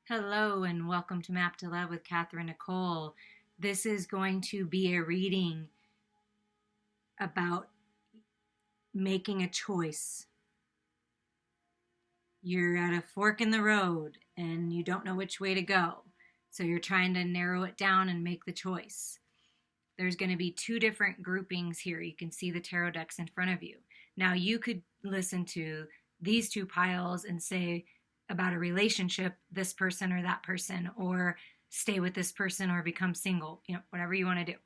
Hello and welcome to Map to Love with Catherine Nicole. This is going to be a reading about making a choice. You're at a fork in the road and you don't know which way to go. So you're trying to narrow it down and make the choice. There's going to be two different groupings here. You can see the tarot decks in front of you. Now you could listen to these two piles and say, about a relationship, this person or that person, or stay with this person or become single, whatever you want to do.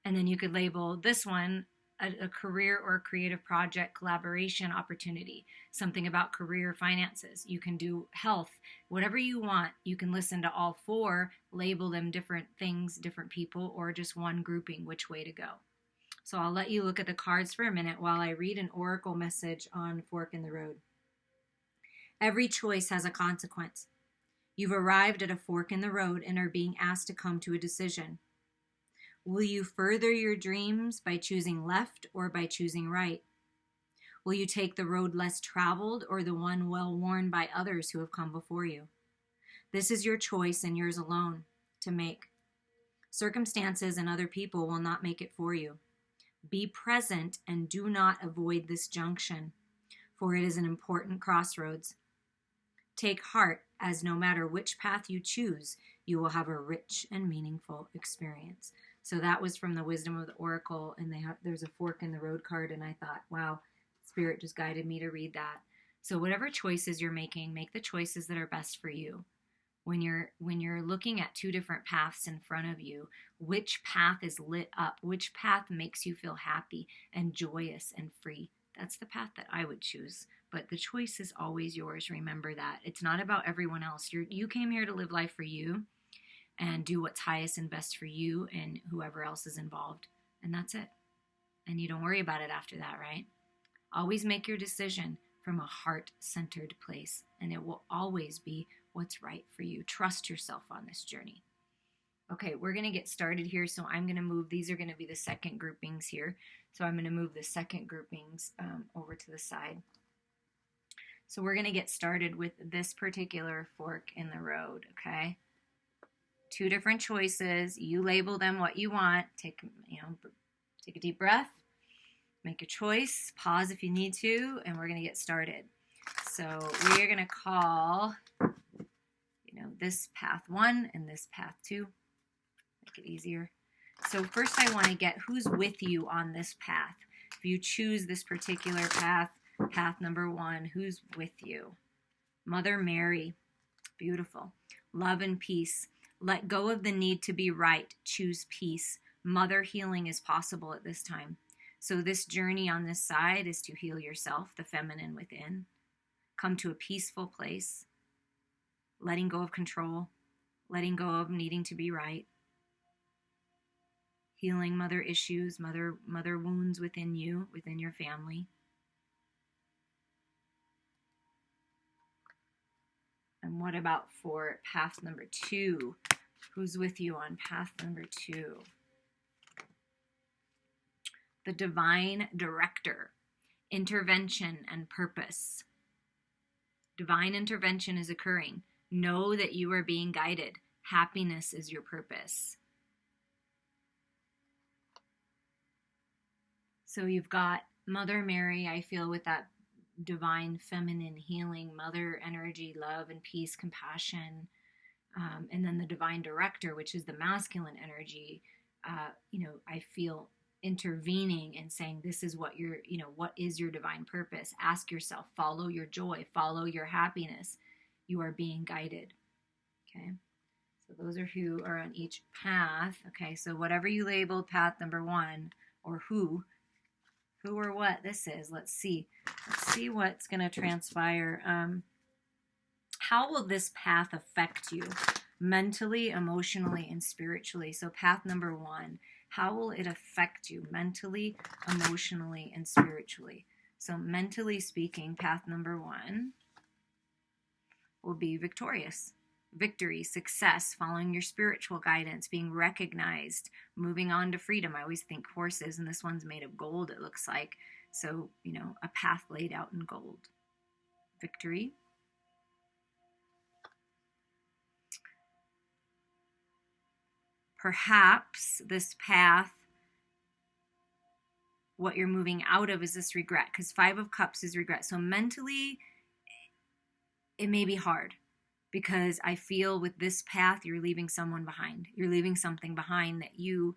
And then you could label this one a career or creative project collaboration opportunity, something about career finances. You can do health, whatever you want. You can listen to all four, label them different things, different people, or just one grouping, which way to go. So I'll let you look at the cards for a minute while I read an oracle message on Fork in the Road. Every choice has a consequence. You've arrived at a fork in the road and are being asked to come to a decision. Will you further your dreams by choosing left or by choosing right? Will you take the road less traveled or the one well worn by others who have come before you? This is your choice and yours alone to make. Circumstances and other people will not make it for you. Be present and do not avoid this junction, for it is an important crossroads. Take heart, as no matter which path you choose, you will have a rich and meaningful experience. So that was from the Wisdom of the Oracle, and there's a fork in the road card, and I thought, wow, Spirit just guided me to read that. So whatever choices you're making, make the choices that are best for you. When you're looking at two different paths in front of you, which path is lit up? Which path makes you feel happy and joyous and free? That's the path that I would choose. But the choice is always yours. Remember that. It's not about everyone else. You came here to live life for you and do what's highest and best for you and whoever else is involved. And that's it. And you don't worry about it after that, right? Always make your decision from a heart-centered place, and it will always be what's right for you. Trust yourself on this journey. Okay, we're going to get started here, so I'm going to move. These are going to be the second groupings here. So I'm going to move the second groupings over to the side. So we're going to get started with this particular fork in the road, okay? Two different choices. You label them what you want. Take a deep breath. Make a choice. Pause if you need to, and we're going to get started. So we are going to call, this path 1 and this path 2. Make it easier. So first I want to get who's with you on this path. If you choose this particular path, path number 1, who's with you? Mother Mary. Beautiful. Love and peace. Let go of the need to be right. Choose peace. Mother healing is possible at this time. So this journey on this side is to heal yourself, the feminine within. Come to a peaceful place. Letting go of control. Letting go of needing to be right. Healing mother issues, mother wounds within you, within your family. And what about for path number 2? Who's with you on path number 2? The divine director, intervention and purpose. Divine intervention is occurring. Know that you are being guided. Happiness is your purpose. So you've got Mother Mary, I feel, with that divine feminine healing, mother energy, love and peace, compassion. And then the divine director, which is the masculine energy, I feel intervening and saying, this is what what is your divine purpose? Ask yourself, follow your joy, follow your happiness. You are being guided. Okay. So those are who are on each path. Okay. So whatever you labeled path number 1 or who or what this is, let's see what's going to transpire. How will this path affect you mentally, emotionally, and spiritually? So path number 1, how will it affect you mentally, emotionally, and spiritually? So mentally speaking, path number 1 will be victorious. Victory, success, following your spiritual guidance, being recognized, moving on to freedom. I always think horses, and this one's made of gold, it looks like. So, a path laid out in gold. Victory. perhaps this path, what you're moving out of is this regret, because 5 of Cups is regret. So mentally, it may be hard, because I feel with this path, you're leaving someone behind. You're leaving something behind that you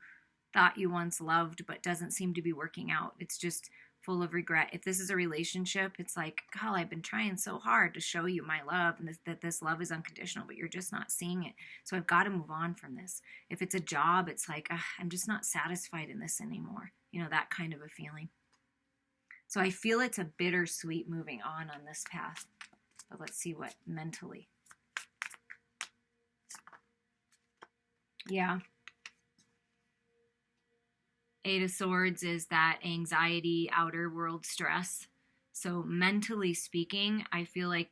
thought you once loved, but doesn't seem to be working out. It's just full of regret. If this is a relationship, it's like, God, I've been trying so hard to show you my love and that this love is unconditional, but you're just not seeing it. So I've got to move on from this. If it's a job, it's like, I'm just not satisfied in this anymore. You know, that kind of a feeling. So I feel it's a bittersweet moving on this path. But let's see what mentally. Yeah. 8 of Swords is that anxiety, outer world stress. So mentally speaking, I feel like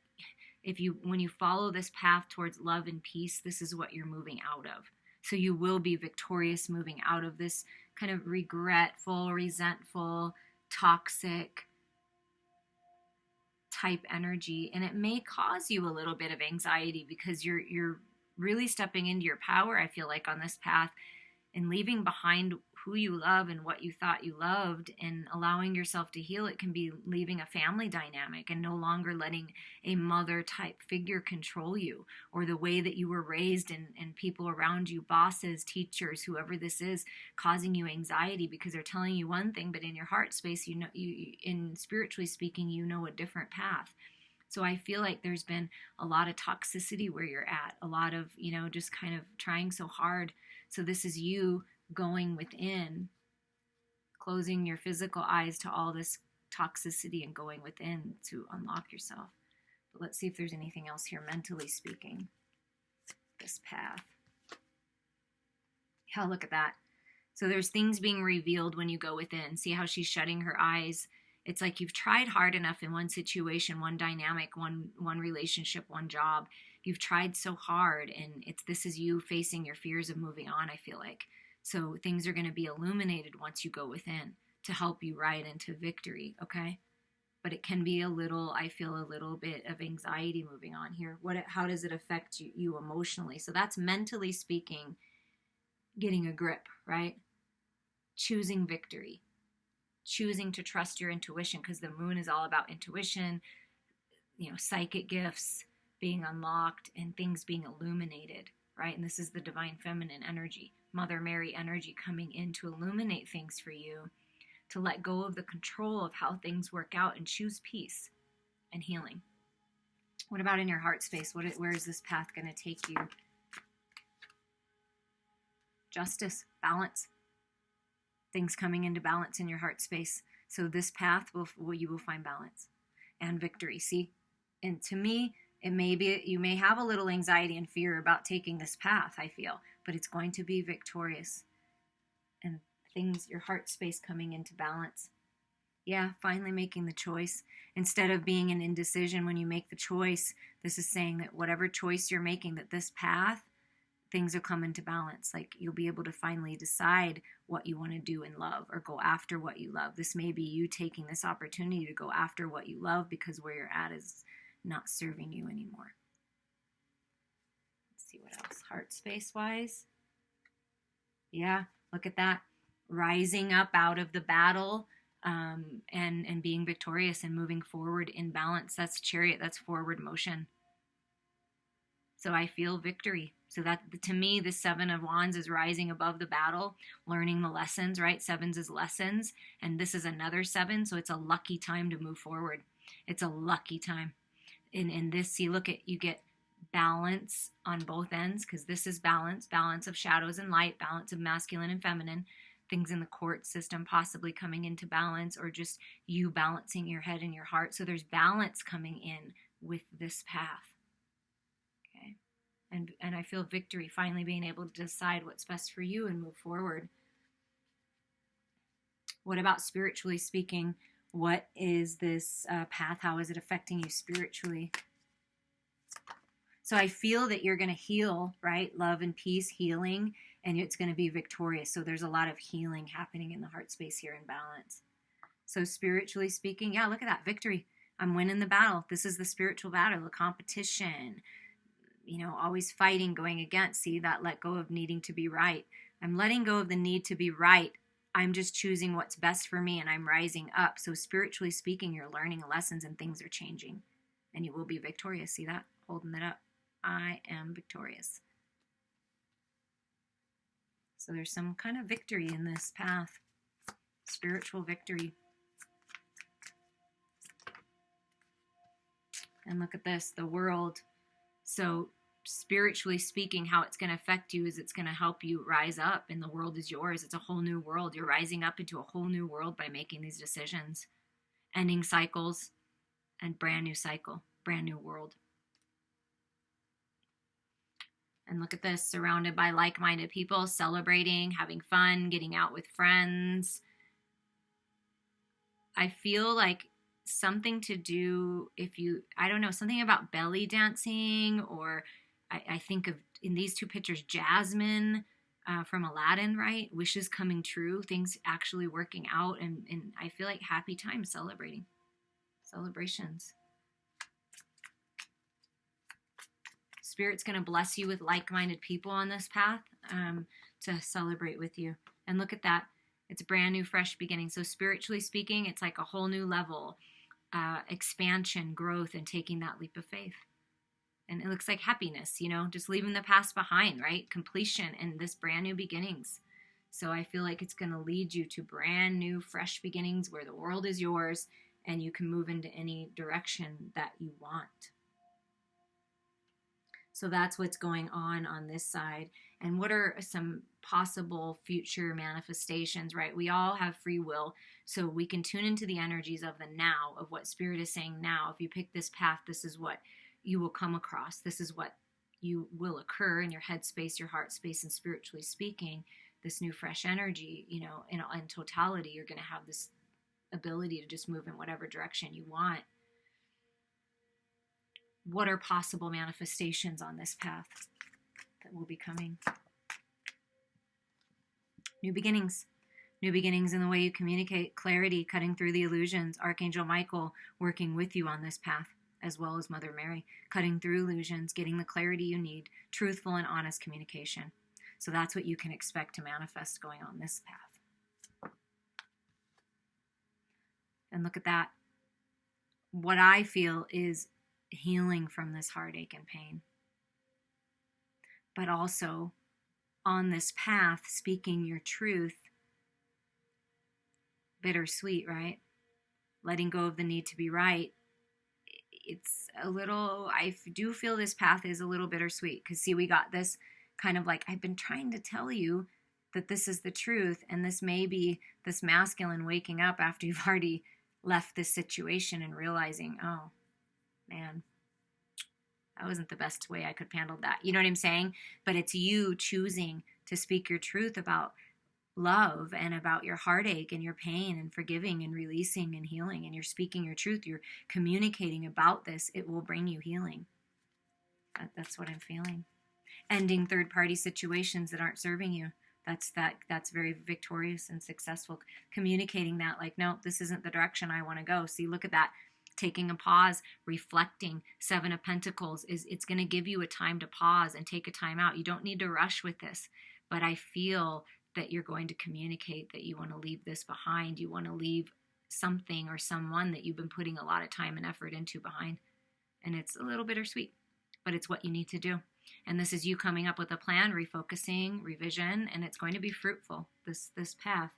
when you follow this path towards love and peace, this is what you're moving out of. So you will be victorious moving out of this kind of regretful, resentful, toxic type energy. And it may cause you a little bit of anxiety because you're really stepping into your power, I feel like, on this path, and leaving behind who you love and what you thought you loved and allowing yourself to heal. It can be leaving a family dynamic and no longer letting a mother type figure control you, or the way that you were raised and people around you, bosses, teachers, whoever this is, causing you anxiety because they're telling you one thing, but in your heart space, you know, in spiritually speaking, you know a different path. So I feel like there's been a lot of toxicity where you're at, a lot of, you know, just kind of trying so hard. So this is you going within, closing your physical eyes to all this toxicity and going within to unlock yourself. But let's see if there's anything else here, mentally speaking. This path. Yeah, look at that. So there's things being revealed when you go within. See how she's shutting her eyes. It's like you've tried hard enough in one situation, one dynamic, one relationship, one job. You've tried so hard, and this is you facing your fears of moving on, I feel like. So things are going to be illuminated once you go within to help you ride into victory, okay? But it can be I feel a little bit of anxiety moving on here. How does it affect you emotionally? So that's mentally speaking, getting a grip, right? Choosing victory. Choosing to trust your intuition, because the moon is all about intuition, you know, psychic gifts being unlocked and things being illuminated, right? And this is the divine feminine energy, Mother Mary energy coming in to illuminate things for you, to let go of the control of how things work out and choose peace and healing. What about in your heart space? Where is this path going to take you? Justice, balance. Things coming into balance in your heart space. So this path you will find balance and victory. See, and to me, you may have a little anxiety and fear about taking this path, I feel, but it's going to be victorious. And your heart space coming into balance. Yeah, finally making the choice. Instead of being an indecision when you make the choice, this is saying that whatever choice you're making, that this path, things will come into balance. Like you'll be able to finally decide what you want to do in love or go after what you love. This may be you taking this opportunity to go after what you love because where you're at is not serving you anymore. Let's see what else. Heart space wise. Yeah, look at that. Rising up out of the battle and being victorious and moving forward in balance. That's Chariot. That's forward motion. So I feel victory. So that, to me, the 7 of Wands is rising above the battle, learning the lessons, right? 7s is lessons, and this is another 7, so it's a lucky time to move forward. It's a lucky time. In this, see, look at, you get balance on both ends, because this is balance of shadows and light, balance of masculine and feminine, things in the court system possibly coming into balance, or just you balancing your head and your heart. So there's balance coming in with this path. And I feel victory, finally being able to decide what's best for you and move forward. What about spiritually speaking? What is this path? How is it affecting you spiritually? So I feel that you're going to heal, right? Love and peace, healing, and it's going to be victorious. So there's a lot of healing happening in the heart space here in balance. So spiritually speaking, yeah, look at that, victory. I'm winning the battle. This is the spiritual battle, the competition. You know, always fighting, going against. See, that let go of needing to be right. I'm letting go of the need to be right. I'm just choosing what's best for me, and I'm rising up. So spiritually speaking, you're learning lessons and things are changing, and you will be victorious. See that? Holding it up. I am victorious. So there's some kind of victory in this path. Spiritual victory. And look at this, the world. So spiritually speaking, how it's going to affect you is it's going to help you rise up, and the world is yours. It's a whole new world. You're rising up into a whole new world by making these decisions, ending cycles, and brand new cycle, brand new world. And look at this, surrounded by like-minded people, celebrating, having fun, getting out with friends. I feel like something to do I don't know, something about belly dancing, or I think of in these two pictures, Jasmine from Aladdin, right? Wishes coming true, things actually working out, and I feel like happy times, celebrations. Spirit's going to bless you with like-minded people on this path to celebrate with you. And look at that. It's a brand new, fresh beginning. So spiritually speaking, it's like a whole new level, expansion, growth, and taking that leap of faith. And it looks like happiness, just leaving the past behind, right? Completion and this brand new beginnings. So I feel like it's going to lead you to brand new, fresh beginnings where the world is yours and you can move into any direction that you want. So that's what's going on this side. And what are some possible future manifestations, right? We all have free will, so we can tune into the energies of the now, of what Spirit is saying now. If you pick this path, this is what you will come across. This is what you will occur in your head space, your heart space, and spiritually speaking, this new fresh energy, in totality, you're going to have this ability to just move in whatever direction you want. What are possible manifestations on this path that will be coming? New beginnings. New beginnings in the way you communicate, clarity, cutting through the illusions. Archangel Michael working with you on this path, as well as Mother Mary, cutting through illusions, getting the clarity you need, truthful and honest communication. So that's what you can expect to manifest going on this path. And look at that. What I feel is healing from this heartache and pain. But also on this path, speaking your truth, bittersweet, right? Letting go of the need to be right. It's a little, I do feel this path is a little bittersweet, because see, we got this kind of like, I've been trying to tell you that this is the truth, and this may be this masculine waking up after you've already left this situation and realizing, oh, man, that wasn't the best way I could have handled that. You know what I'm saying? But it's you choosing to speak your truth about love and about your heartache and your pain and forgiving and releasing and healing. And you're speaking your truth. You're communicating about this. It will bring you healing. That's what I'm feeling. Ending third-party situations that aren't serving you. That's very victorious and successful. Communicating that, like, no, this isn't the direction I want to go. See, look at that. Taking a pause, reflecting. 7 of Pentacles it's going to give you a time to pause and take a time out. You don't need to rush with this, but I feel that you're going to communicate that you want to leave this behind. You want to leave something or someone that you've been putting a lot of time and effort into behind. And it's a little bittersweet, but it's what you need to do. And this is you coming up with a plan, refocusing, revision, and it's going to be fruitful, this path.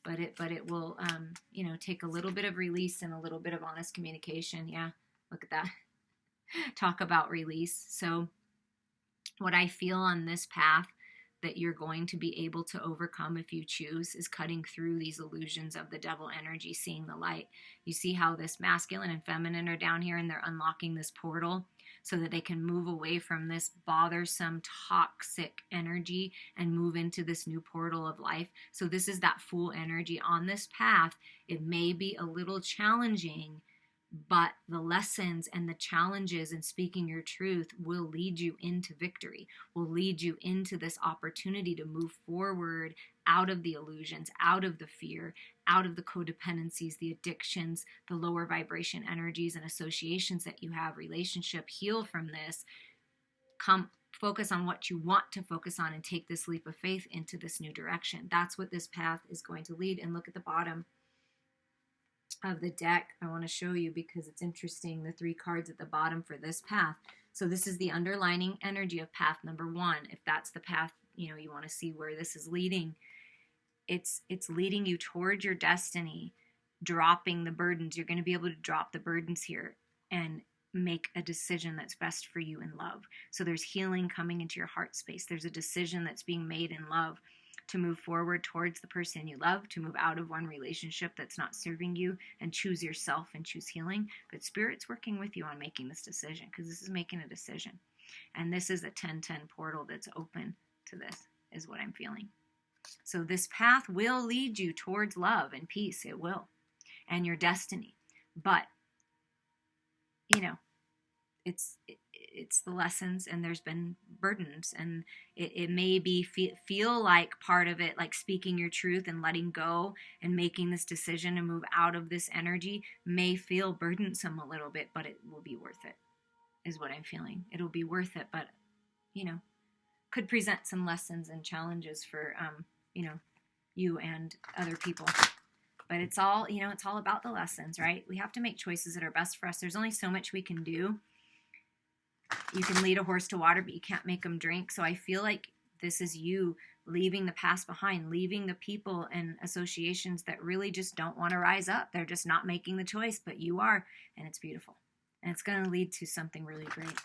But it will, take a little bit of release and a little bit of honest communication. Yeah, look at that. Talk about release. So what I feel on this path that you're going to be able to overcome if you choose is cutting through these illusions of the devil energy, seeing the light. You see how this masculine and feminine are down here, and they're unlocking this portal so that they can move away from this bothersome, toxic energy and move into this new portal of life. So this is that Fool energy on this path. It may be a little challenging, but the lessons and the challenges in speaking your truth will lead you into victory, will lead you into this opportunity to move forward out of the illusions, out of the fear, out of the codependencies, the addictions, the lower vibration energies and associations that you have. Relationship, heal from this, come focus on what you want to focus on and take this leap of faith into this new direction. That's what this path is going to lead. And look at the bottom of the deck. I want to show you because it's interesting, the 3 cards at the bottom for this path. So this is the underlining energy of path number 1. If that's the path, you want to see where this is leading. It's leading you towards your destiny, dropping the burdens. You're going to be able to drop the burdens here and make a decision that's best for you in love. So there's healing coming into your heart space. There's a decision that's being made in love to move forward towards the person you love, to move out of one relationship that's not serving you and choose yourself and choose healing. But Spirit's working with you on making this decision because this is making a decision. And this is a 1010 portal that's open to this, is what I'm feeling. So this path will lead you towards love and peace. It will. And your destiny. But, it's the lessons, and there's been burdens, and it may be feel like part of it, like speaking your truth and letting go and making this decision to move out of this energy may feel burdensome a little bit, but it will be worth it, is what I'm feeling. It'll be worth it, but, could present some lessons and challenges for, you and other people. But it's all, it's all about the lessons, right? We have to make choices that are best for us. There's only so much we can do. You can lead a horse to water, but you can't make them drink. So I feel like this is you leaving the past behind, leaving the people and associations that really just don't want to rise up. They're just not making the choice, but you are, and it's beautiful. And it's going to lead to something really great.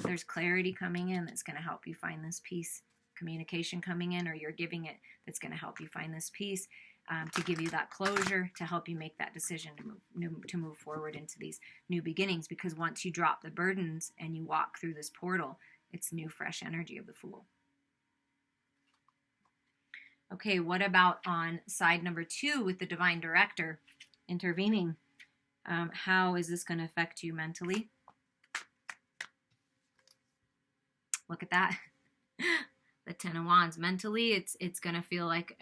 There's clarity coming in that's going to help you find this peace. Communication coming in, or you're giving it, that's going to help you find this peace. To give you that closure, to help you make that decision to move forward into these new beginnings. Because once you drop the burdens and you walk through this portal, it's new, fresh energy of the Fool. Okay, what about on side number 2 with the Divine Director intervening? How is this going to affect you mentally? Look at that. The 10 of Wands. Mentally, it's going to feel like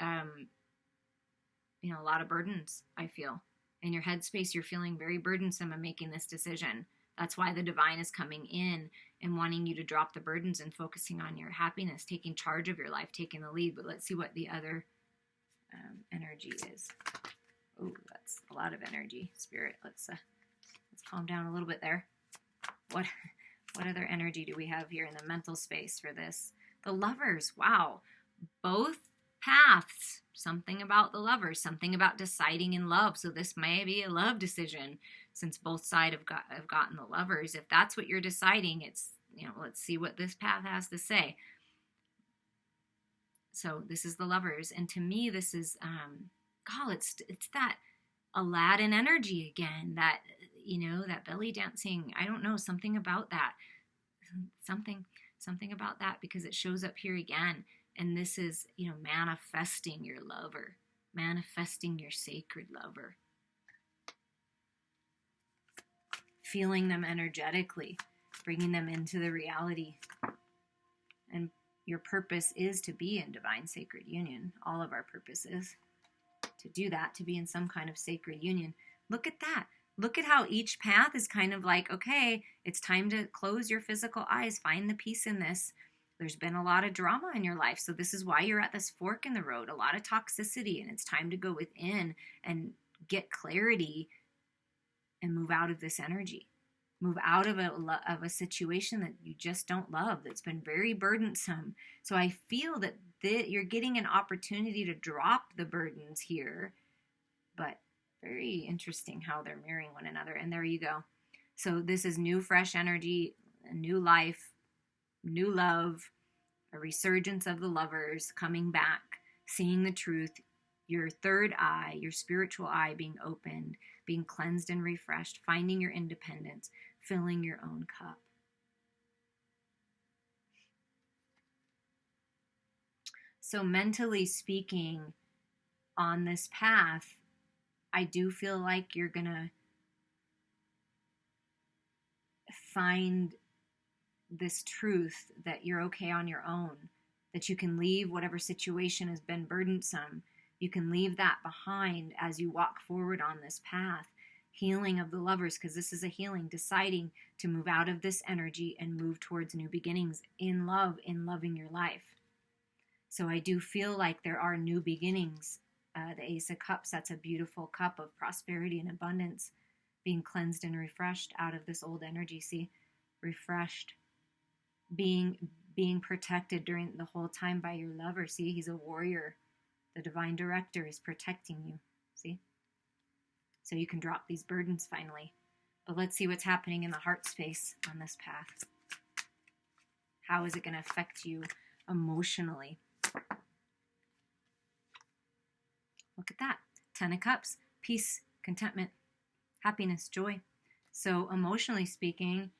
a lot of burdens, I feel. In your headspace, you're feeling very burdensome in making this decision. That's why the divine is coming in and wanting you to drop the burdens and focusing on your happiness, taking charge of your life, taking the lead. But let's see what the other energy is. Oh, that's a lot of energy. Spirit, let's calm down a little bit there. What other energy do we have here in the mental space for this? The Lovers. Wow. Both paths. Something about the Lovers, something about deciding in love. So this may be a love decision, since both sides have gotten the Lovers. If that's what you're deciding, it's, let's see what this path has to say. So this is the Lovers, and to me, this is, it's that Aladdin energy again. That that belly dancing. I don't know, something about that. Something about that, because it shows up here again. And this is, manifesting your lover, manifesting your sacred lover. Feeling them energetically, bringing them into the reality. And your purpose is to be in divine sacred union. All of our purpose is to do that, to be in some kind of sacred union. Look at that. Look at how each path is kind of like, okay, it's time to close your physical eyes, find the peace in this. There's been a lot of drama in your life, so this is why you're at this fork in the road, a lot of toxicity, and it's time to go within and get clarity and move out of this energy. Move out of a situation that you just don't love, that's been very burdensome. So I feel that you're getting an opportunity to drop the burdens here, but very interesting how they're mirroring one another. And there you go. So this is new, fresh energy, a new life, new love, a resurgence of the Lovers coming back, seeing the truth, your third eye, your spiritual eye being opened, being cleansed and refreshed, finding your independence, filling your own cup. So mentally speaking, on this path, I do feel like you're going to find this truth that you're okay on your own, that you can leave whatever situation has been burdensome. You can leave that behind as you walk forward on this path. healing of the Lovers, because this is a healing, deciding to move out of this energy and move towards new beginnings in love, in loving your life. So I do feel like there are new beginnings. The Ace of Cups, that's a beautiful cup of prosperity and abundance, being cleansed and refreshed out of this old energy. See, refreshed, being protected during the whole time by your lover. See, he's a warrior. The divine director is protecting you. See? So you can drop these burdens finally. But let's see what's happening in the heart space on this path. How is it going to affect you emotionally? Look at that. 10 of Cups. Peace, contentment, happiness, joy. So emotionally speaking,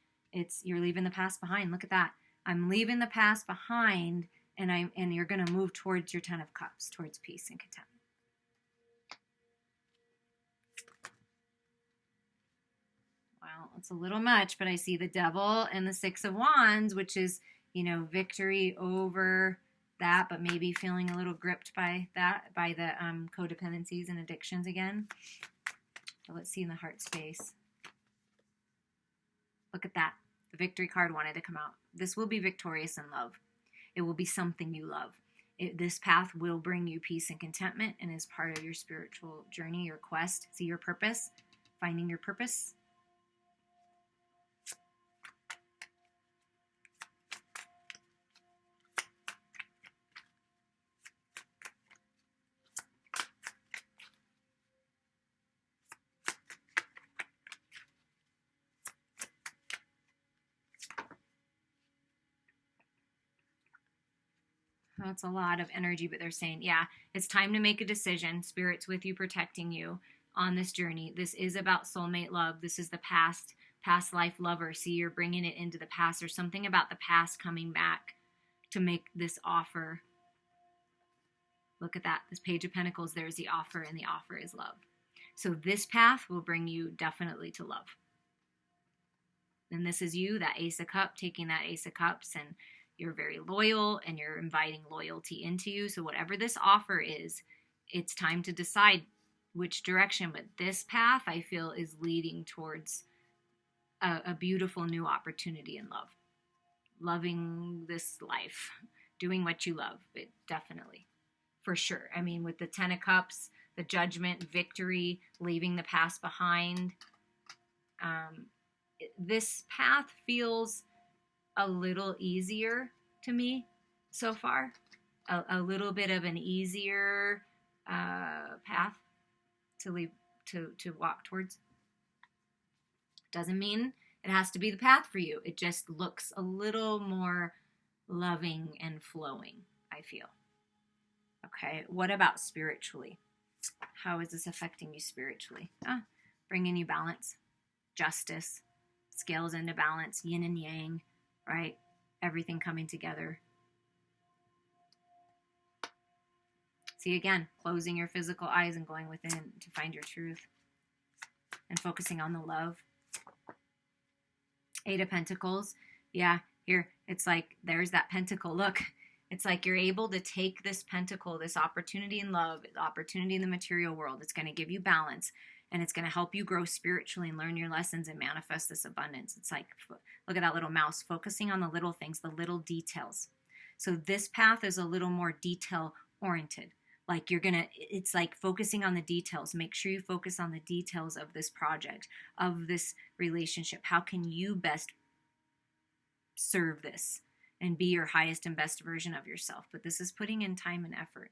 you're leaving the past behind. Look at that. I'm leaving the past behind, and you're going to move towards your 10 of Cups, towards peace and contentment. Well, it's a little much, but I see the Devil and the 6 of Wands, which is, victory over that, but maybe feeling a little gripped by that, by the codependencies and addictions again. But let's see in the heart space. Look at that. The victory card wanted to come out. This will be victorious in love. It will be something you love. This path will bring you peace and contentment and is part of your spiritual journey, your quest. See your purpose, finding your purpose. That's a lot of energy, but they're saying, yeah, it's time to make a decision. Spirit's with you, protecting you on this journey. This is about soulmate love. This is the past life lover. See, you're bringing it into the past. There's something about the past coming back to make this offer. Look at that. This Page of Pentacles, there's the offer, and the offer is love. So this path will bring you definitely to love. And this is you, that Ace of Cups, taking that Ace of Cups, and you're very loyal and you're inviting loyalty into you. So whatever this offer is, it's time to decide which direction. But this path, I feel, is leading towards a beautiful new opportunity in love. Loving this life, doing what you love, it definitely, for sure. I mean, with the 10 of Cups, the Judgment, victory, leaving the past behind. This path feels a little easier to me so far. A little bit of an easier path to walk towards. Doesn't mean it has to be the path for you. It just looks a little more loving and flowing, I feel. Okay, what about spiritually? How is this affecting you spiritually? Bringing you balance, justice, scales into balance, yin and yang, right? Everything coming together. See, again, closing your physical eyes and going within to find your truth and focusing on the love. 8 of Pentacles. Yeah, here, it's like there's that pentacle. Look, it's like you're able to take this pentacle, this opportunity in love, the opportunity in the material world. It's going to give you balance, and it's going to help you grow spiritually and learn your lessons and manifest this abundance. It's like, look at that little mouse, focusing on the little things, the little details. So this path is a little more detail-oriented. Like it's like focusing on the details. Make sure you focus on the details of this project, of this relationship. How can you best serve this and be your highest and best version of yourself? But this is putting in time and effort,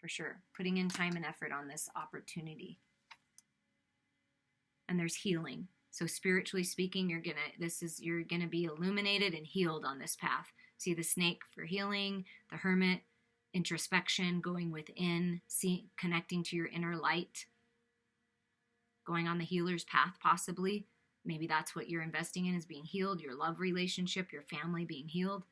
for sure. Putting in time and effort on this opportunity. And there's healing. So spiritually speaking, you're gonna be illuminated and healed on this path. See the snake for healing, the hermit, introspection, going within, connecting to your inner light, going on the healer's path possibly. Maybe that's what you're investing in, is being healed, your love relationship, your family being healed.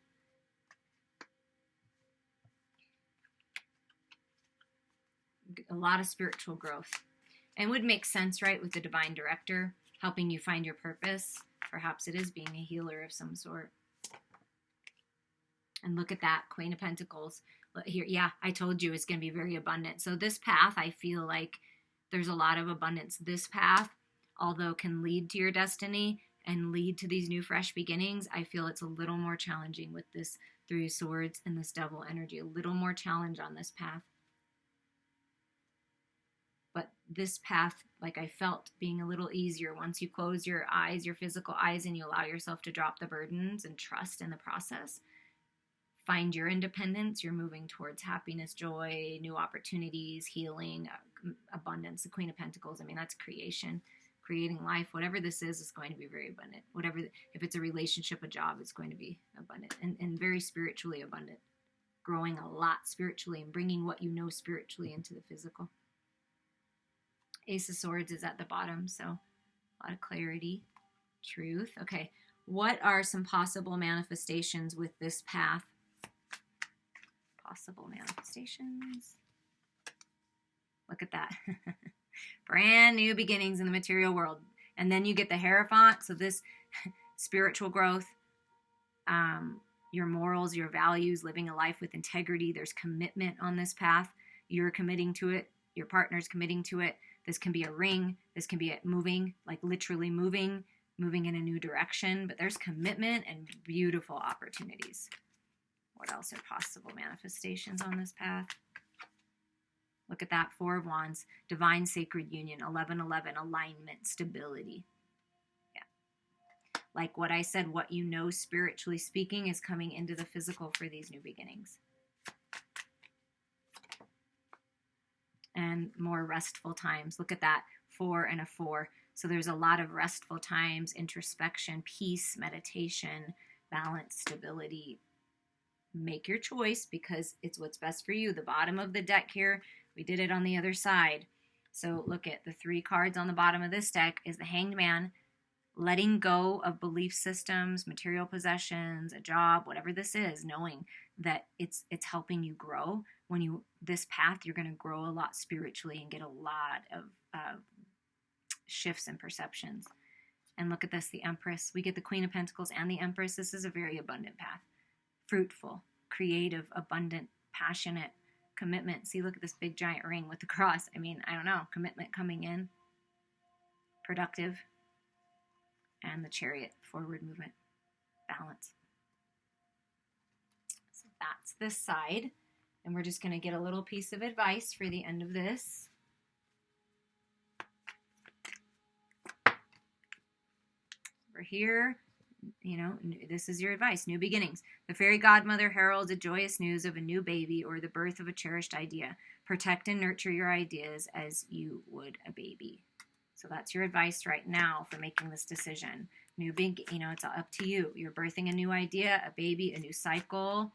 A lot of spiritual growth. And would make sense, right, with the divine director, helping you find your purpose. Perhaps it is being a healer of some sort. And look at that, Queen of Pentacles. Here, yeah, I told you it's going to be very abundant. So this path, I feel like There's a lot of abundance. This path, although can lead to your destiny and lead to these new fresh beginnings, I feel it's a little more challenging with this Three of Swords and this Devil energy. A little more challenge on this path. But this path, like I felt, being a little easier once you close your eyes, your physical eyes, and you allow yourself to drop the burdens and trust in the process. Find your independence. You're moving towards happiness, joy, new opportunities, healing, abundance. The Queen of Pentacles, I mean, that's creation, creating life. Whatever this is going to be very abundant. Whatever, if it's a relationship, a job, it's going to be abundant and very spiritually abundant. Growing a lot spiritually and bringing what you know spiritually into the physical. Ace of Swords is at the bottom, so a lot of clarity, truth. Okay, what are some possible manifestations with this path? Possible manifestations. Look at that. Brand new beginnings in the material world. And then you get the Hierophant, so this spiritual growth, your morals, your values, living a life with integrity. There's commitment on this path. You're committing to it. Your partner's committing to it. This can be a ring. This can be a moving, like literally moving in a new direction. But there's commitment and beautiful opportunities. What else are possible manifestations on this path? Look at that. Four of Wands. Divine sacred union. 11-11. Alignment. Stability. Yeah. Like what I said, what you know spiritually speaking is coming into the physical for these new beginnings. And more restful times. Look at that, 4 and a 4. So there's a lot of restful times, introspection, peace, meditation, balance, stability. Make your choice because it's what's best for you. The bottom of the deck here, we did it on the other side. So look at the 3 cards on the bottom of this deck is the Hanged Man, letting go of belief systems, material possessions, a job, whatever this is, knowing that it's helping you grow. When you this path, you're going to grow a lot spiritually and get a lot of shifts in perceptions. And look at this, the Empress. We get the Queen of Pentacles and the Empress. This is a very abundant path. Fruitful, creative, abundant, passionate, commitment. See, look at this big giant ring with the cross. I mean, I don't know, commitment coming in. Productive. And the Chariot, forward movement, balance. So that's this side. And we're just going to get a little piece of advice for the end of this. Over here, you know, this is your advice. New beginnings. The fairy godmother heralds a joyous news of a new baby or the birth of a cherished idea. Protect and nurture your ideas as you would a baby. So that's your advice right now for making this decision. New big, you know, it's up to you. You're birthing a new idea, a baby, a new cycle.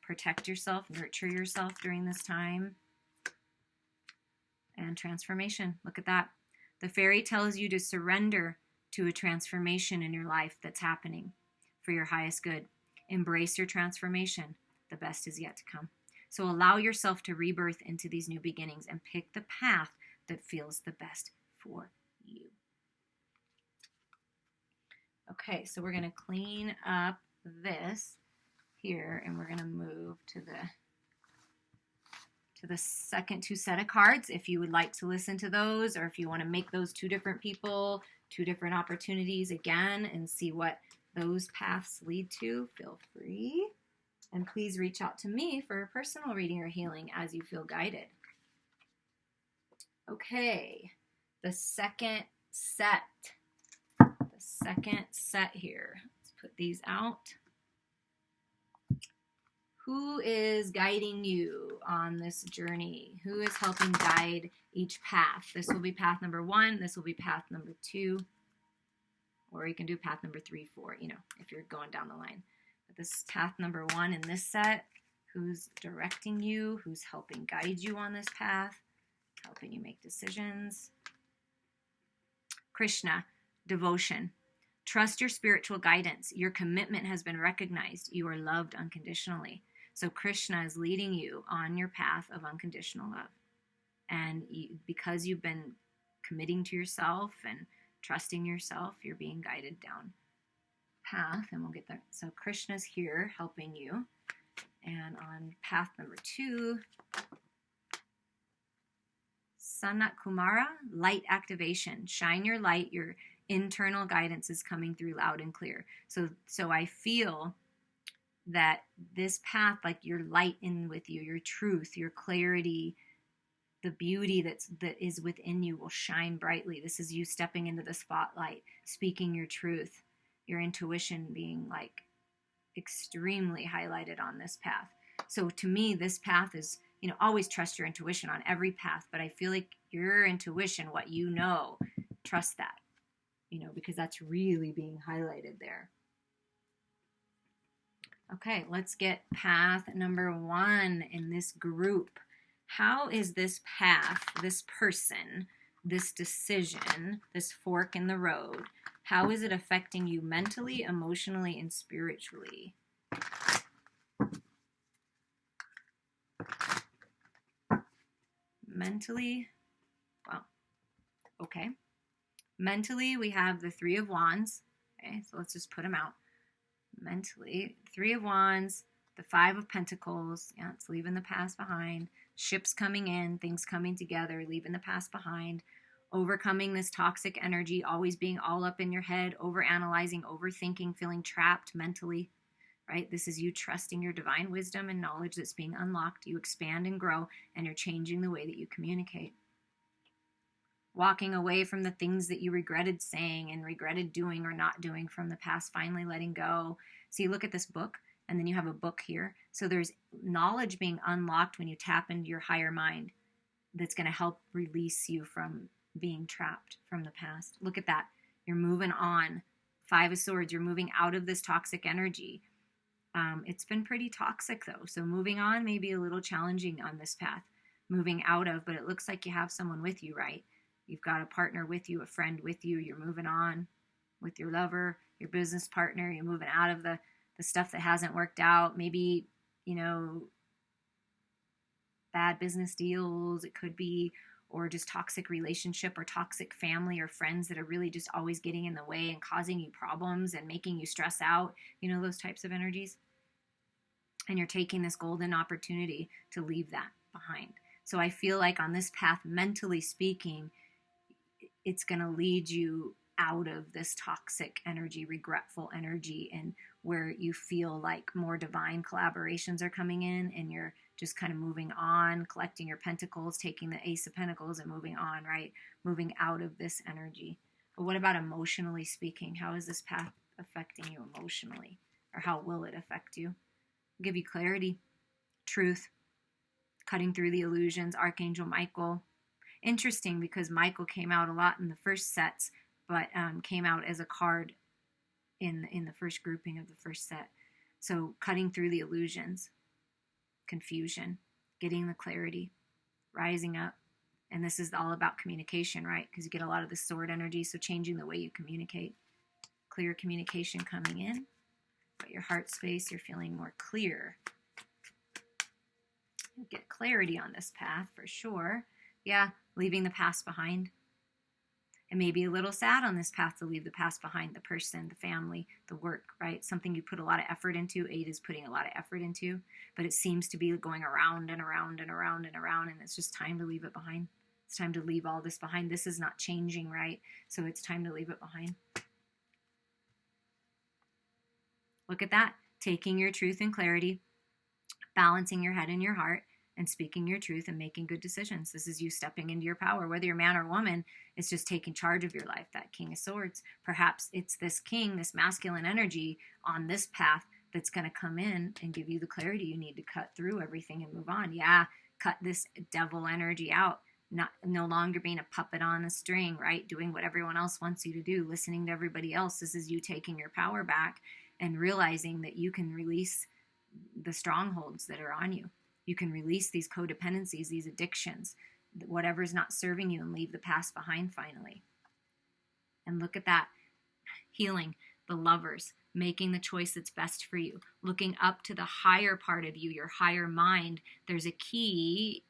Protect yourself, nurture yourself during this time. And transformation. Look at that. The fairy tells you to surrender to a transformation in your life that's happening for your highest good. Embrace your transformation. The best is yet to come. So allow yourself to rebirth into these new beginnings and pick the path that feels the best for you. Okay, so we're going to clean up this here, and we're going to move to the second 2 set of cards. If you would like to listen to those, or if you want to make those 2 different people, 2 different opportunities again, and see what those paths lead to, feel free. And please reach out to me for a personal reading or healing as you feel guided. Okay, the second set. The second set here. Let's put these out. Who is guiding you on this journey? Who is helping guide each path? This will be path number 1. This will be path number 2. Or you can do path number 3, 4, you know, if you're going down the line. But this is path number 1 in this set. Who's directing you? Who's helping guide you on this path? Helping you make decisions. Krishna, devotion. Trust your spiritual guidance. Your commitment has been recognized. You are loved unconditionally. So Krishna is leading you on your path of unconditional love. And because you've been committing to yourself and trusting yourself, you're being guided down path. And we'll get there. So Krishna's here helping you. And on path number 2, Sanat Kumara, light activation. Shine your light. Your internal guidance is coming through loud and clear. So I feel that this path, like your light in with you, your truth, your clarity, the beauty that is within you will shine brightly. This is you stepping into the spotlight, speaking your truth, your intuition being like extremely highlighted on this path. So to me, this path is, always trust your intuition on every path, but I feel like your intuition, what you know, trust that, because that's really being highlighted there. Okay, let's get path number 1 in this group. How is this path, this person, this decision, this fork in the road, how is it affecting you mentally, emotionally, and spiritually? Mentally, well, okay. Mentally, we have the 3 of Wands. Okay, so let's just put them out. Mentally, 3 of Wands, the 5 of Pentacles. Yeah, it's leaving the past behind. Ships coming in, things coming together, leaving the past behind. Overcoming this toxic energy, always being all up in your head, overanalyzing, overthinking, feeling trapped mentally. Right? This is you trusting your divine wisdom and knowledge that's being unlocked. You expand and grow, and you're changing the way that you communicate. Walking away from the things that you regretted saying and regretted doing or not doing from the past, finally letting go. So you look at this book, and then you have a book here. So there's knowledge being unlocked when you tap into your higher mind that's going to help release you from being trapped from the past. Look at that. You're moving on. 5 of Swords. You're moving out of this toxic energy. It's been pretty toxic though. So moving on may be a little challenging on this path. Moving out of, but it looks like you have someone with you, right? You've got a partner with you, a friend with you. You're moving on with your lover, your business partner. You're moving out of the stuff that hasn't worked out. Maybe, bad business deals. It could be, or just toxic relationship or toxic family or friends that are really just always getting in the way and causing you problems and making you stress out, those types of energies. And you're taking this golden opportunity to leave that behind. So I feel like on this path, mentally speaking, it's going to lead you out of this toxic energy, regretful energy, and where you feel like more divine collaborations are coming in, and you're just kind of moving on, collecting your pentacles, taking the Ace of Pentacles and moving on, right? Moving out of this energy. But what about emotionally speaking? How is this path affecting you emotionally? Or how will it affect you? I'll give you clarity, truth, cutting through the illusions, Archangel Michael. Interesting, because Michael came out a lot in the first sets, but came out as a card in the first grouping of the first set. So cutting through the illusions, confusion, getting the clarity, rising up. And this is all about communication, right? Because you get a lot of the sword energy, so changing the way you communicate. Clear communication coming in. But your heart space, you're feeling more clear. You'll get clarity on this path for sure. Yeah, leaving the past behind. It may be a little sad on this path to leave the past behind, the person, the family, the work, right? Something you put a lot of effort into. 8 is putting a lot of effort into, but it seems to be going around and around and around and around, and it's just time to leave it behind. It's time to leave all this behind. This is not changing, right? So it's time to leave it behind. Look at that. Taking your truth and clarity, balancing your head and your heart, and speaking your truth and making good decisions. This is you stepping into your power. Whether you're man or woman, it's just taking charge of your life. That King of Swords. Perhaps it's this king, this masculine energy on this path that's going to come in and give you the clarity you need to cut through everything and move on. Yeah, cut this devil energy out. No longer being a puppet on a string, right? Doing what everyone else wants you to do, listening to everybody else. This is you taking your power back and realizing that you can release the strongholds that are on you. You can release these codependencies, these addictions, whatever's not serving you, and leave the past behind finally. And look at that. Healing, the lovers, making the choice that's best for you, looking up to the higher part of you, your higher mind. There's a key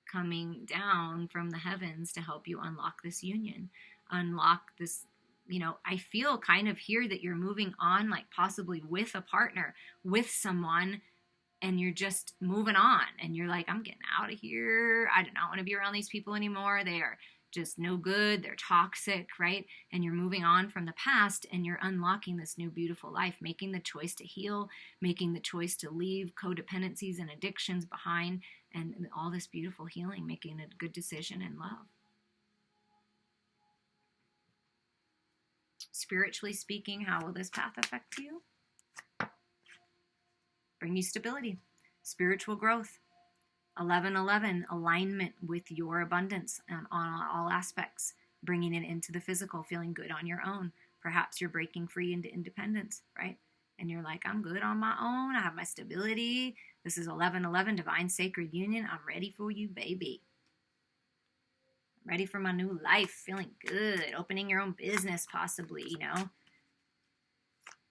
coming down from the heavens to help you unlock this union, unlock this. I feel kind of here that you're moving on, like possibly with a partner, with someone and you're just moving on, and you're like, I'm getting out of here. I do not want to be around these people anymore. They are just no good. They're toxic, right? And you're moving on from the past, and you're unlocking this new beautiful life, making the choice to heal, making the choice to leave codependencies and addictions behind, and all this beautiful healing, making a good decision in love. Spiritually speaking, how will this path affect you? Bring you stability, spiritual growth. 1111, alignment with your abundance on all aspects, bringing it into the physical, feeling good on your own. Perhaps you're breaking free into independence, right? And you're like, I'm good on my own. I have my stability. This is 1111, divine sacred union. I'm ready for you, baby. I'm ready for my new life, feeling good, opening your own business, possibly, you know.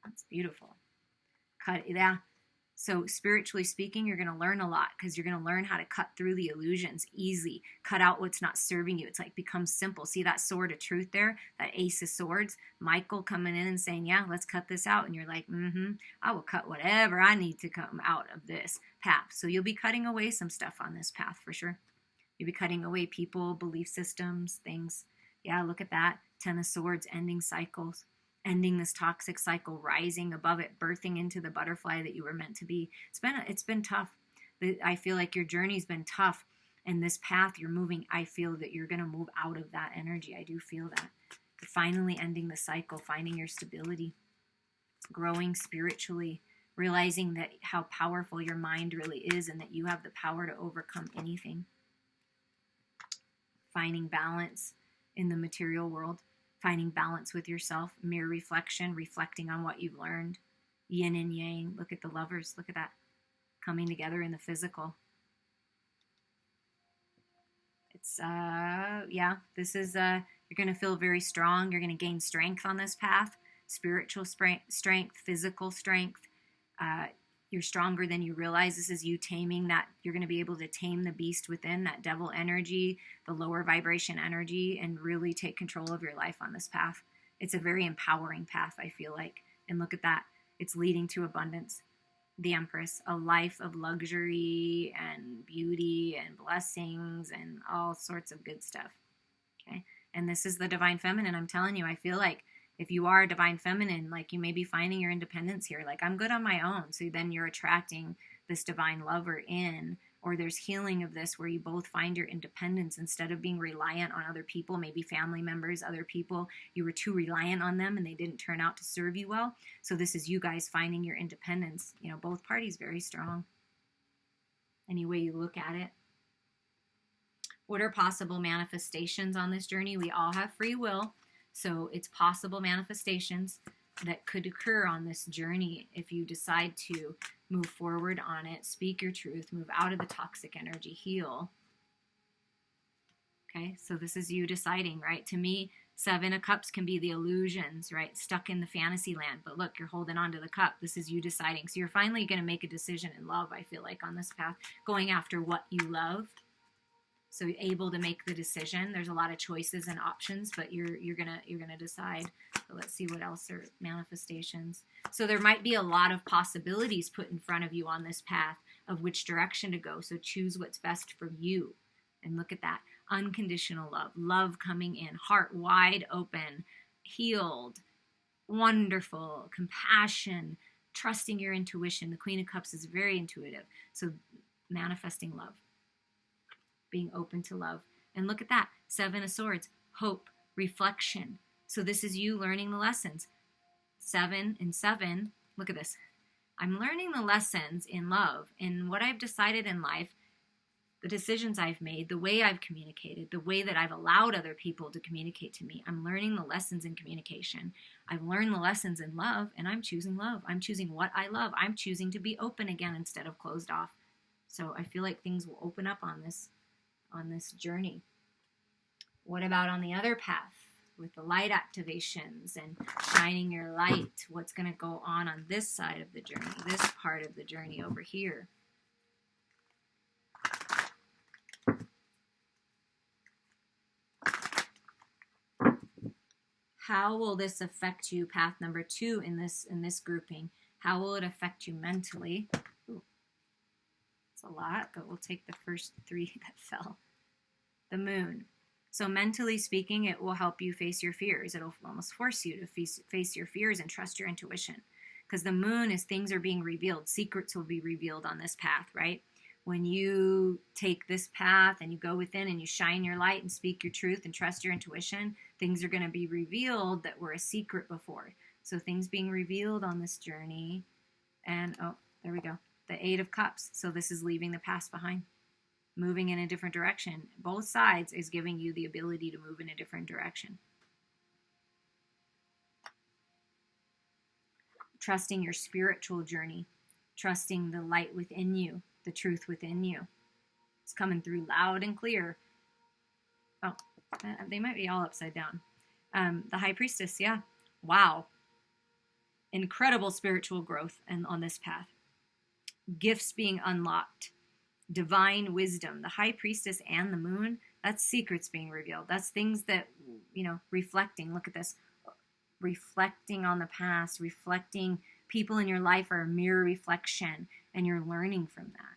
That's beautiful. Yeah. So spiritually speaking, you're going to learn a lot, because you're going to learn how to cut through the illusions easy, cut out what's not serving you. It's like becomes simple. See that sword of truth there, that ace of swords, Michael coming in and saying, yeah, let's cut this out. And you're like, I will cut whatever I need to come out of this path. So you'll be cutting away some stuff on this path for sure. You'll be cutting away people, belief systems, things. Yeah, look at that. 10 of Swords, ending cycles. Ending this toxic cycle, rising above it, birthing into the butterfly that you were meant to be. It's been tough. I feel like your journey's been tough, and this path you're moving, I feel that you're going to move out of that energy. I do feel that. You're finally ending the cycle, finding your stability, growing spiritually, realizing that how powerful your mind really is, and that you have the power to overcome anything. Finding balance in the material world. Finding balance with yourself, mirror reflection, reflecting on what you've learned. Yin and yang. Look at the lovers. Look at that. Coming together in the physical. It's, this is, you're going to feel very strong. You're going to gain strength on this path. Spiritual strength, physical strength. You're stronger than you realize. This is you taming that. You're going to be able to tame the beast within, that devil energy, the lower vibration energy, and really take control of your life on this path. It's a very empowering path, I feel like. And look at that. It's leading to abundance. The Empress, a life of luxury and beauty and blessings and all sorts of good stuff. Okay. And this is the divine feminine. I'm telling you, I feel like if you are a divine feminine, like you may be finding your independence here. Like, I'm good on my own. So then you're attracting this divine lover in, or there's healing of this where you both find your independence instead of being reliant on other people, maybe family members, other people. You were too reliant on them and they didn't turn out to serve you well. So this is you guys finding your independence. You know, both parties very strong. Any way you look at it. What are possible manifestations on this journey? We all have free will. So it's possible manifestations that could occur on this journey if you decide to move forward on it, speak your truth, move out of the toxic energy, heal. Okay, so this is you deciding, right? To me, 7 of Cups can be the illusions, right? Stuck in the fantasy land. But look, you're holding on to the cup. This is you deciding. So you're finally going to make a decision in love, I feel like, on this path, going after what you love. So you're able to make the decision. There's a lot of choices and options, but you're gonna decide. So let's see what else are manifestations. So there might be a lot of possibilities put in front of you on this path of which direction to go. So choose what's best for you. And look at that. Unconditional love. Love coming in. Heart wide open. Healed. Wonderful. Compassion. Trusting your intuition. The Queen of Cups is very intuitive. So manifesting love. Being open to love. And look at that. 7 of Swords. Hope. Reflection. So this is you learning the lessons. 7 and 7. Look at this. I'm learning the lessons in love and what I've decided in life, the decisions I've made, the way I've communicated, the way that I've allowed other people to communicate to me. I'm learning the lessons in communication. I've learned the lessons in love, and I'm choosing love. I'm choosing what I love. I'm choosing to be open again instead of closed off. So I feel like things will open up on this journey. What about on the other path with the light activations and shining your light? What's going to go on this side of the journey, this part of the journey over here? How will this affect you? Path number 2 in this grouping. How will it affect you mentally? Ooh. It's a lot, but we'll take the first 3 that fell. The moon. So mentally speaking, it will help you face your fears. It'll almost force you to face your fears and trust your intuition. Because the moon is things are being revealed. Secrets will be revealed on this path, right? When you take this path and you go within and you shine your light and speak your truth and trust your intuition, things are going to be revealed that were a secret before. So things being revealed on this journey. And, oh, there we go. The 8 of Cups. So this is leaving the past behind. Moving in a different direction. Both sides is giving you the ability to move in a different direction. Trusting your spiritual journey. Trusting the light within you. The truth within you. It's coming through loud and clear. Oh, they might be all upside down. The High Priestess, yeah. Wow. Incredible spiritual growth on this path. Gifts being unlocked. Divine wisdom. The High Priestess and the moon, that's secrets being revealed. That's things that, reflecting. Look at this. Reflecting on the past. Reflecting. People in your life are a mirror reflection, and you're learning from that.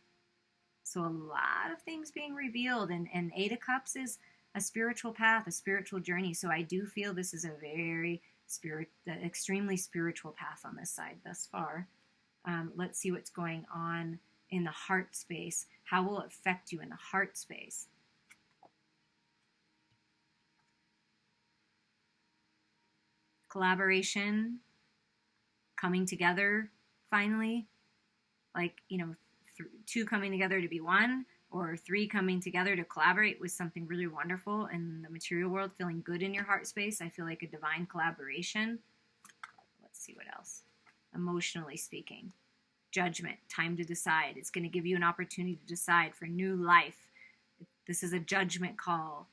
So a lot of things being revealed, and 8 of Cups is a spiritual path, a spiritual journey. So I do feel this is a very extremely spiritual path on this side thus far. Let's see what's going on in the heart space. How will it affect you in the heart space? Collaboration, coming together finally, like, 2 coming together to be one, or 3 coming together to collaborate with something really wonderful in the material world, feeling good in your heart space. I feel like a divine collaboration. Let's see what else. Emotionally speaking. Judgment, time to decide. It's going to give you an opportunity to decide for new life. This is a judgment call.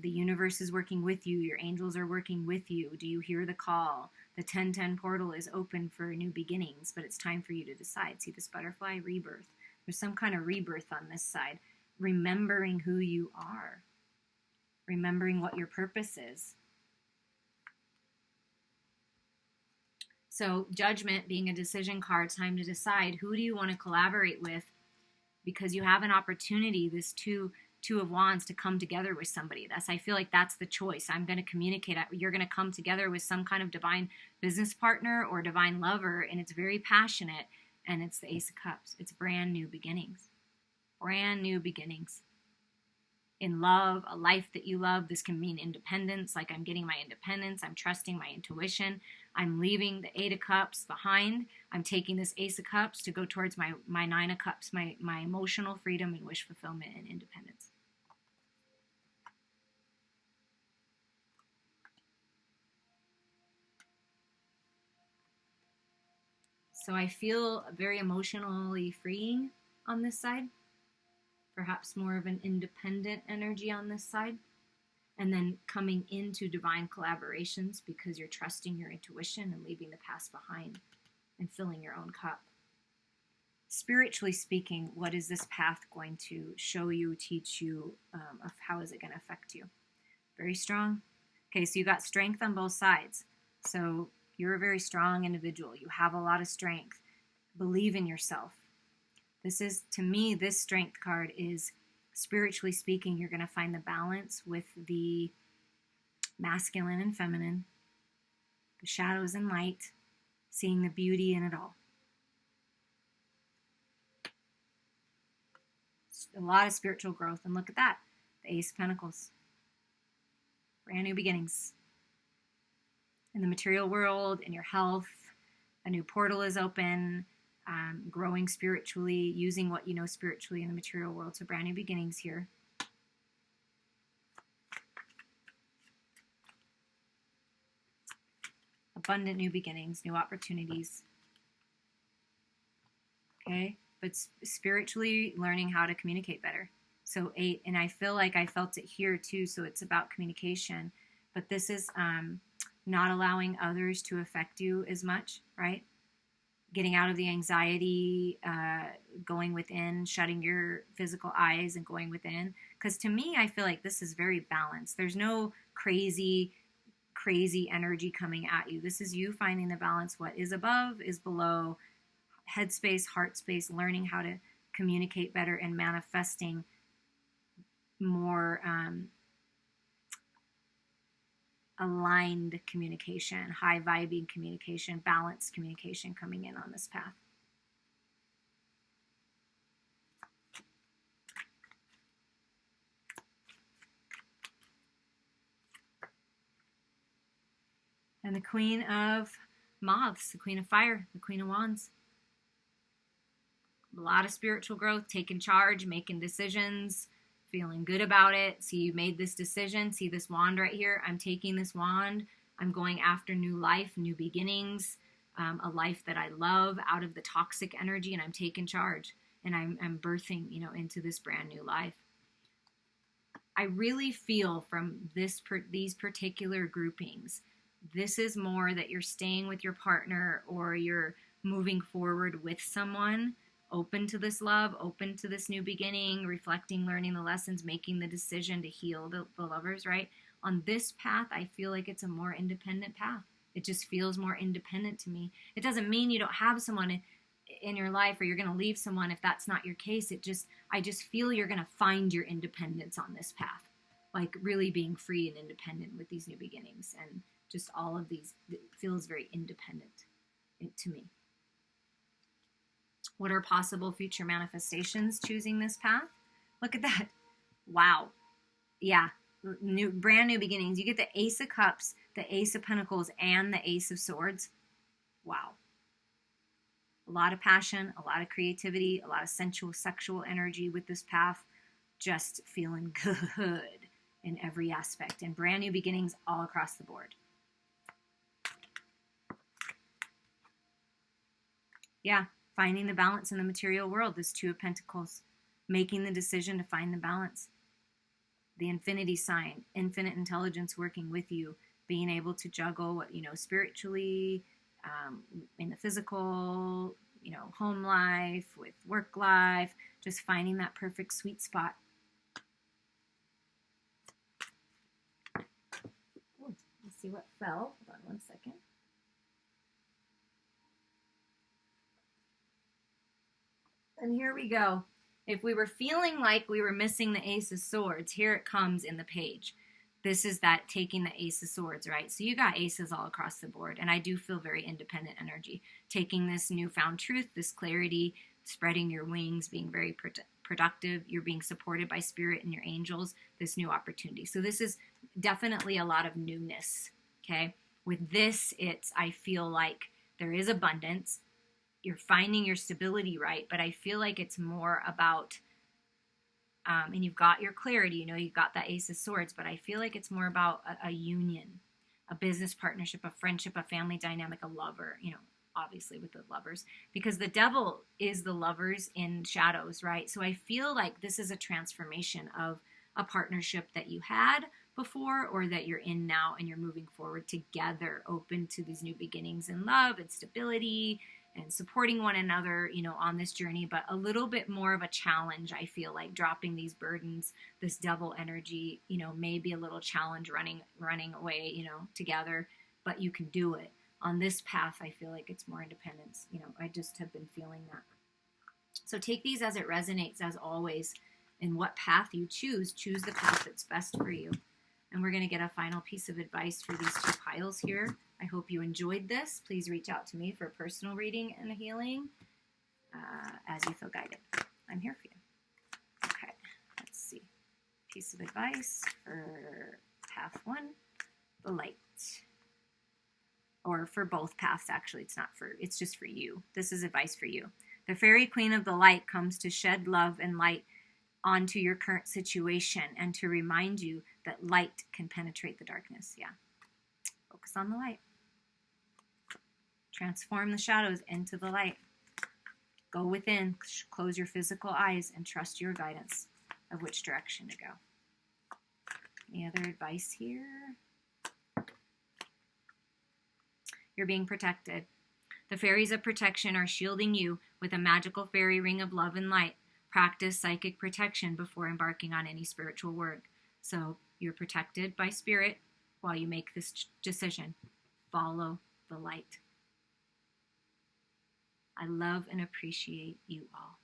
The universe is working with you. Your angels are working with you. Do you hear the call? The 1010 portal is open for new beginnings, but it's time for you to decide. See this butterfly? Rebirth. There's some kind of rebirth on this side. Remembering who you are. Remembering what your purpose is. So judgment being a decision card, time to decide who do you want to collaborate with, because you have an opportunity, this two of Wands, to come together with somebody. I feel like that's the choice. I'm going to communicate. You're going to come together with some kind of divine business partner or divine lover, and it's very passionate, and it's the Ace of Cups. It's brand new beginnings. Brand new beginnings. In love, a life that you love. This can mean independence, like I'm getting my independence. I'm trusting my intuition. I'm leaving the 8 of Cups behind. I'm taking this Ace of Cups to go towards my 9 of Cups, my emotional freedom and wish fulfillment and independence. So I feel very emotionally freeing on this side. Perhaps more of an independent energy on this side. And then coming into divine collaborations because you're trusting your intuition and leaving the past behind and filling your own cup. Spiritually speaking, what is this path going to show you, teach you, of how is it going to affect you? Very strong. Okay, so you got strength on both sides. So you're a very strong individual. You have a lot of strength. Believe in yourself. This is, to me, this strength card is, spiritually speaking, you're going to find the balance with the masculine and feminine, the shadows and light, seeing the beauty in it all. A lot of spiritual growth. And look at that. The Ace of Pentacles. Brand new beginnings. In the material world, in your health, a new portal is open. Growing spiritually, using what you know spiritually in the material world. So brand new beginnings here. Abundant new beginnings, new opportunities. Okay, but spiritually learning how to communicate better. So 8, and I feel like I felt it here too, so it's about communication. But this is not allowing others to affect you as much, right? Getting out of the anxiety, going within, shutting your physical eyes and going within. Because to me, I feel like this is very balanced. There's no crazy energy coming at you. This is you finding the balance. What is above is below. Head space, heart space, learning how to communicate better and manifesting more aligned communication, high vibing communication, balanced communication coming in on this path. And the Queen of Moths, the Queen of Fire, the Queen of Wands. A lot of spiritual growth, taking charge, making decisions, feeling good about it. See, you made this decision. See this wand right here? I'm taking this wand. I'm going after new life, new beginnings, a life that I love out of the toxic energy, and I'm taking charge. And I'm birthing, into this brand new life. I really feel from these particular groupings, this is more that you're staying with your partner or you're moving forward with someone, open to this love, open to this new beginning, reflecting, learning the lessons, making the decision to heal the lovers, right? On this path, I feel like it's a more independent path. It just feels more independent to me. It doesn't mean you don't have someone in your life or you're going to leave someone if that's not your case. I just feel you're going to find your independence on this path, like really being free and independent with these new beginnings. And just all of these, it feels very independent to me. What are possible future manifestations choosing this path? Look at that. Wow. Yeah. Brand new beginnings. You get the Ace of Cups, the Ace of Pentacles, and the Ace of Swords. Wow. A lot of passion, a lot of creativity, a lot of sensual, sexual energy with this path. Just feeling good in every aspect. And brand new beginnings all across the board. Yeah, finding the balance in the material world, this Two of Pentacles, making the decision to find the balance. The infinity sign, infinite intelligence working with you, being able to juggle, spiritually, in the physical, home life, with work life, just finding that perfect sweet spot. Ooh, let's see what fell. Hold on one second. And here we go. If we were feeling like we were missing the Ace of Swords, here it comes in the page. This is that taking the Ace of Swords, right? So you got aces all across the board. And I do feel very independent energy. Taking this newfound truth, this clarity, spreading your wings, being very productive. You're being supported by spirit and your angels, this new opportunity. So this is definitely a lot of newness, okay? With this, I feel like there is abundance. You're finding your stability right, but I feel like it's more about, and you've got your clarity, you've got that Ace of Swords, but I feel like it's more about a union, a business partnership, a friendship, a family dynamic, a lover, obviously with the lovers, because the devil is the lovers in shadows, right? So I feel like this is a transformation of a partnership that you had before or that you're in now, and you're moving forward together, open to these new beginnings in love and stability, and supporting one another, on this journey, but a little bit more of a challenge, I feel like, dropping these burdens, this devil energy, maybe a little challenge running away, together, but you can do it. On this path, I feel like it's more independence. I just have been feeling that. So take these as it resonates, as always. In what path you choose the path that's best for you. And we're going to get a final piece of advice for these two piles here. I hope you enjoyed this. Please reach out to me for a personal reading and a healing as you feel guided. I'm here for you. Okay, let's see. Piece of advice for path 1, the light. Or for both paths, actually. It's just for you. This is advice for you. The fairy queen of the light comes to shed love and light onto your current situation and to remind you that light can penetrate the darkness. Yeah. Focus on the light. Transform the shadows into the light. Go within, close your physical eyes, and trust your guidance of which direction to go. Any other advice here? You're being protected. The fairies of protection are shielding you with a magical fairy ring of love and light. Practice psychic protection before embarking on any spiritual work. So you're protected by spirit while you make this decision. Follow the light. I love and appreciate you all.